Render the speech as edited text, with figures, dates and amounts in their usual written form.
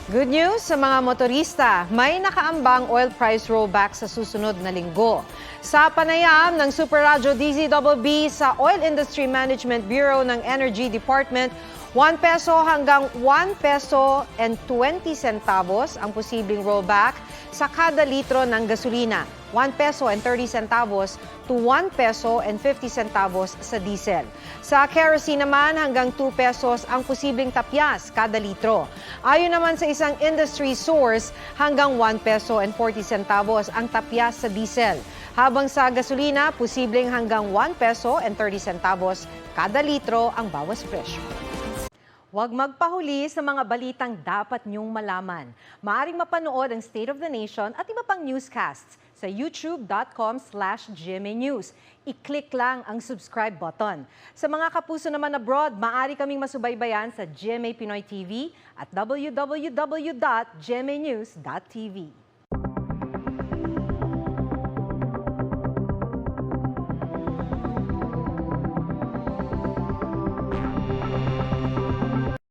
Good news sa mga motorista, may nakaambang oil price rollback sa susunod na linggo. Sa panayam ng Super Radyo DZBB sa Oil Industry Management Bureau ng Energy Department, 1 peso hanggang 1 peso and 20 centavos ang posibleng rollback sa kada litro ng gasolina. 1 peso and 30 centavos to 1 peso and 50 centavos sa diesel. Sa kerosene naman, hanggang 2 pesos ang posibleng tapyas kada litro. Ayon naman sa isang industry source, hanggang 1 peso and 40 centavos ang tapyas sa diesel. Habang sa gasolina, posibleng hanggang 1 peso and 30 centavos kada litro ang bawas presyo. Huwag magpahuli sa mga balitang dapat niyong malaman. Maaaring mapanood ang State of the Nation at iba pang newscasts sa youtube.com/GMA News. I-click lang ang subscribe button. Sa mga kapuso naman abroad, maaari kaming masubaybayan sa GMA Pinoy TV at www.gmanews.tv.